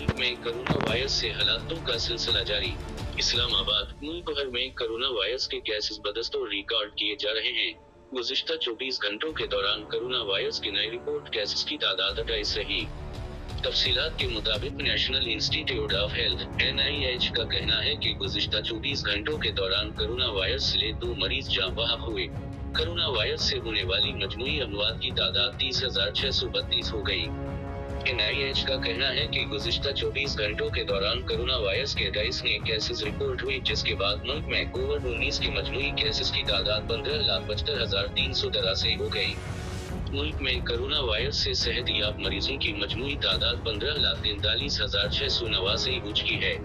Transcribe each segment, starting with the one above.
मुल्क में corona virus से हलाकतों का सिलसिला जारी। इस्लामाबाद। मुल्क भर में कोरोना वायरस के केसेस बदस्तूर रिकॉर्ड किए जा रहे हैं। गुज़िश्ता 24 घंटों के दौरान कोरोना वायरस के नए रिपोर्ट केसेस की तादाद 28 रही। तफसीलात के मुताबिक national institute of health (NIH) का कहना है कि गुज़िश्ता 24 घंटों के दौरान कोरोना वायरस से 2 मरीज जाँ बहक हुए। कोरोना वायरस से होने वाली मजमूई अमवात की तादाद 30,632 हो गई। NIH का कहना है कि गुज़िश्ता 24 घंटों के दौरान कोरोना वायरस के 28 नए केसेस रिपोर्ट हुए, जिसके बाद मुल्क में कोविड-19 के मजमूई केसेस की तादाद 15,72,383 हो गई। मुल्क में कोरोना वायरस से सेहतयाब मरीजों की मजमूई तादाद 15,43,689 हो चुकी है।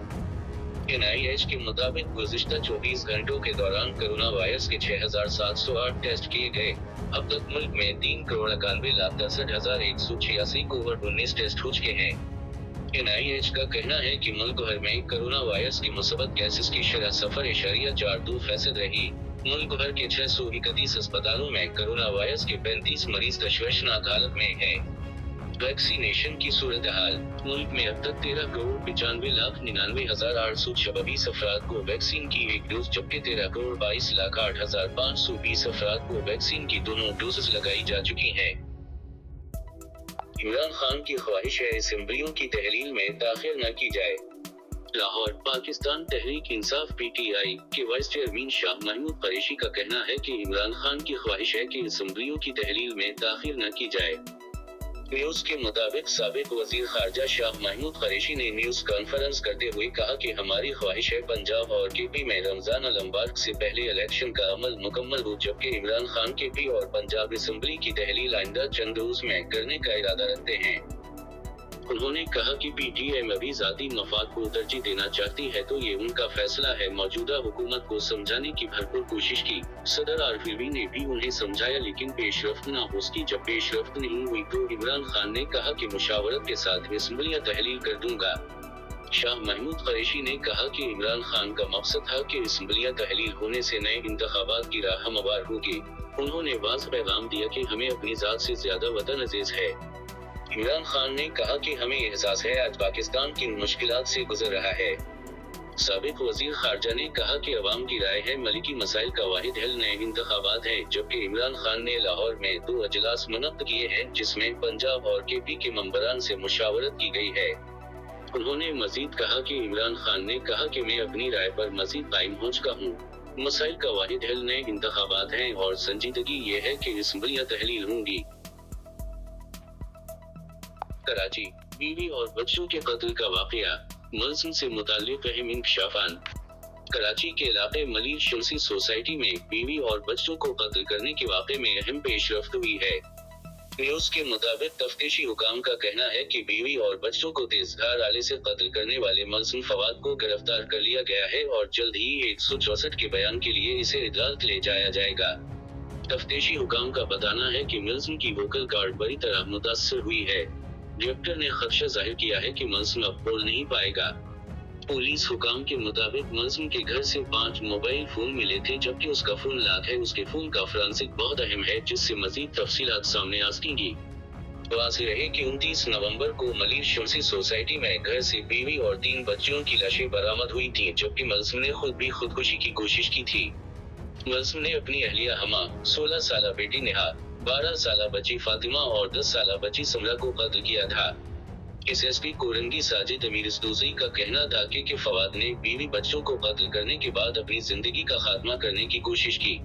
NIH के मुताबिक गुज़िश्ता 24 घंटों के दौरान कोरोना वायरस के 6,708 टेस्ट किए गए। अब तक मुल्क में 3,91,63,186 कोविड-19 टेस्ट हो चुके हैं। NIH का कहना है कि मुल्क भर में कोरोना वायरस के मुसब्बत केसेस की शरह 0.42% रही। मुल्क भर के 631 अस्पतालों में कोरोना वायरस के 35 मरीज तशवीशनाक हालत में हैं। वैक्सीनेशन की सूरत हाल। मुल्क में अब तक 13,95,99,826 अफराद को वैक्सीन की एक डोज, जबकि 13,22,08,520 अफराद को वैक्सीन की दोनों डोजेस लगाई जा चुकी हैं। इमरान खान की ख्वाहिश है असेंबलियों की तहलील में ताख़ीर न की जाए। लाहौर। पाकिस्तान तहरीक इंसाफ (PTI) के वाइस चेयरमैन शाह महमूद कुरैशी का कहना है कि इमरान खान की ख्वाहिश है कि असेंबलियों की तहलील में ताख़ीर न की जाए। न्यूज़ के मुताबिक साबिक वज़ीर ख़ारजा शाह महमूद कुरैशी ने न्यूज़ कॉन्फ्रेंस करते हुए कहा कि हमारी ख्वाहिश है पंजाब और KP में रमज़ान अल-मुबारक से पहले इलेक्शन का अमल मुकम्मल हो, जबकि इमरान खान KP और पंजाब असेंबली की तहलील आइंदा चंद रोज़ में करने का इरादा रखते हैं। उन्होंने कहा कि PTM अभी ज़ाती मफाद को तरजीह देना चाहती है, तो ये उनका फैसला है। मौजूदा हुकूमत को समझाने की भरपूर कोशिश की। सदर RFV ने भी उन्हें समझाया, लेकिन पेशरफ्त न हो सकी। जब पेशरफ्त नहीं हुई तो इमरान खान ने कहा कि मुशावरत के साथ असेंबलियां तहलील कर दूंगा। शाह महमूद कुरैशी ने कहा कि इमरान खान का मकसद था कि असेंबलियां तहलील होने से नए इंतखाबात की राह हमवार होगी। उन्होंने वाज़ पैगाम दिया कि हमें अपनी ज़ात से ज्यादा वतन अजीज है। इमरान खान ने कहा कि हमें एहसास है आज पाकिस्तान किन मुश्किलात से गुजर रहा है। साबिक वज़ीर ख़ारजा ने कहा कि अवाम की राय है मलिकी मसाइल का वाहिद हल नए इंतखाबात है, जबकि इमरान खान ने लाहौर में 2 अजलास मुनक़्क़िद किए हैं, जिसमें पंजाब और KP के मंबरान से मुशावरत की गई है। उन्होंने मजीद कहा कि इमरान खान ने कहा कि मैं अपनी राय पर मजीद कायम हो चुका हूँ। मसाइल का वाहिद हल नए इंतखाबात हैं और संजीदगी ये है कि असेंबलियां तहलील होंगी। कराची। बीवी और बच्चों के कत्ल का वाक़या, मुल्ज़िम से मुताल्लिक़ अहम इंकशाफान। कराची के इलाके मलीर शमसी सोसाइटी में बीवी और बच्चों को कत्ल करने के वाक़े में अहम पेशरफ्त हुई है। न्यूज़ के मुताबिक तफ्तीशी हुकाम का कहना है कि बीवी और बच्चों को तेज़धार आले से कत्ल करने वाले मुल्ज़िम फवाद को गिरफ्तार कर लिया गया है और जल्द ही 164 के बयान के लिए इसे अदालत ले जाया जाएगा। तफ्तीशी हुकाम का बताना है कि मुल्ज़िम की वोकल कार्ड बुरी तरह मुतासर हुई है। डायरेक्टर ने खदशा जाहिर किया है कि मुल्ज़िम अब बोल नहीं पाएगा। पुलिस हुकाम के मुताबिक मुल्ज़िम के घर से 5 मोबाइल फोन मिले थे, जबकि उसका फोन लॉक है। उसके फोन का फॉरेंसिक बहुत अहम है, जिससे मजीद तफसीलात सामने आ सकेंगी। वाज़ेह रहे कि 29 नवंबर को मलीर शमसी सोसाइटी में घर से बीवी और 3 बच्चियों की लाशें बरामद हुई थी, जबकि मुल्ज़िम ने खुद भी खुदकुशी की कोशिश की थी। मुल्ज़िम ने अपनी अहलिया हमा, 16 साला बेटी नेहा, 12 साला बच्ची फातिमा और 10 साला बच्ची समरा को कत्ल किया था। SSP कोरंगी साजिद अमीर इस्दूसी का कहना था कि फवाद ने बीवी बच्चों को कत्ल करने के बाद अपनी जिंदगी का खात्मा करने की कोशिश की।